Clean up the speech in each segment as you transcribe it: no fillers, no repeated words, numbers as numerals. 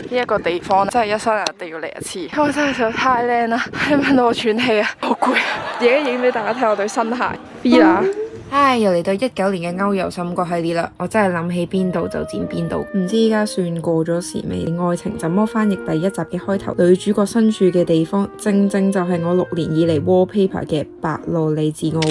呢一個地方真係一生人一定要嚟一次，因為真係實在太靚啦，睇到我喘氣啊，好攰。而家影俾大家睇我對新鞋 B 啦。唉，又嚟到19年嘅歐遊三國系列啦，我真係諗起邊度就剪邊度，唔知依家算過咗時未？愛情怎麼翻譯第一集嘅開頭，女主角身處嘅地方，正正就係我6年以嚟 wallpaper 嘅白羅里治奧。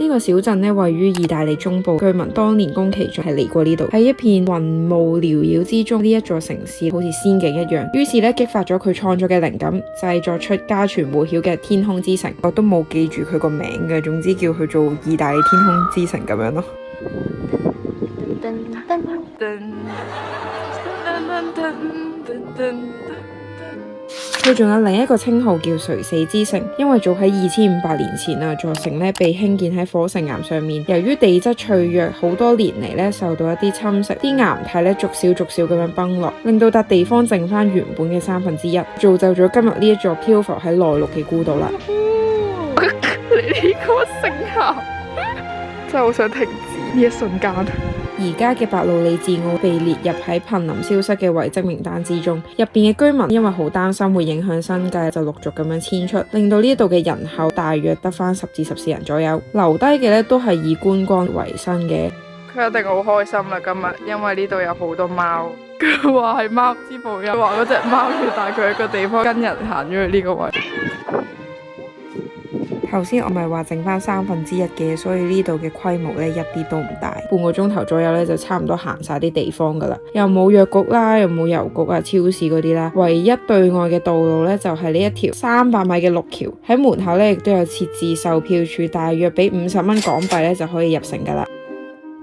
呢個小鎮呢，位於意大利中部，據聞當年宮崎駿係嚟過呢度。喺一片雲霧繚繞之中，呢一座城市好似仙境一樣。於是呢，激發咗佢創作嘅靈感，製作出家傳戶曉嘅天空之城。我都冇記住佢個名嘅，總之叫佢做意大利天空之城咁樣咯。佢仲有另一個稱號叫垂死之城，因為早喺2500年前啊，座城呢被興建喺火成岩上面。由於地質脆弱，好多年嚟呢受到一啲侵蝕，啲岩體呢逐少咁樣崩落，令到笪地方剩翻原本嘅1/3，造就咗今日呢一座漂浮喺內陸嘅孤島啦。你呢個聲效真係好想停止呢一瞬間。而家嘅白羅里治奧被列入喺瀕臨消失嘅遺跡名單之中，入邊嘅居民因為好擔心會影響生計，就陸續咁樣遷出，令到呢度嘅人口大約得翻10至14人左右。留低嘅呢都係以觀光為生嘅。佢一定好開心啦今日，因為呢度有好多貓。佢話係貓之報恩，話嗰隻貓要帶佢一個地方跟人行咗去呢個位。頭先我咪話剩翻1/3嘅，所以呢度嘅規模呢一啲都唔大，半個鐘頭左右呢就差唔多行晒啲地方噶啦，又冇藥局啦，又冇郵局啊、超市嗰啲啦，唯一對外嘅道路呢就係呢一條300米嘅陸橋，喺門口呢亦都有設置售票處，大約俾50蚊港幣呢就可以入城噶啦。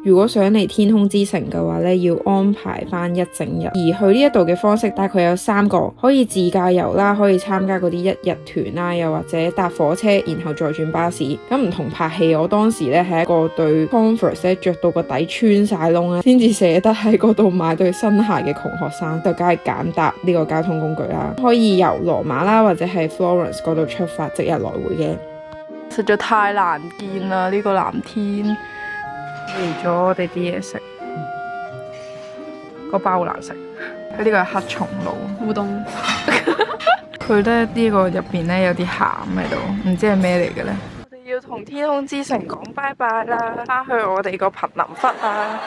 如果想嚟天空之城嘅話呢，要安排翻1整日。而去呢一度嘅方式大概有3個，可以自駕遊啦，可以參加嗰啲1日團啦，又或者搭火車，然後再轉巴士。咁唔同拍戲，我當時呢係一個對 Converse 咧着到個底穿晒窿啦，先至捨得喺嗰度買對新鞋嘅窮學生，就梗係揀搭呢個交通工具啦。可以由羅馬啦，或者係 Florence 嗰度出發，即日來回嘅。實在太難見啦！呢個藍天。嚟咗我哋啲嘢食，個包好難食。佢呢個係黑松露烏冬，佢咧呢個入邊咧有啲餡喺度，唔知係咩嚟嘅咧。我哋要同天空之城講拜拜啦，翻去我哋個瀕臨窟啦。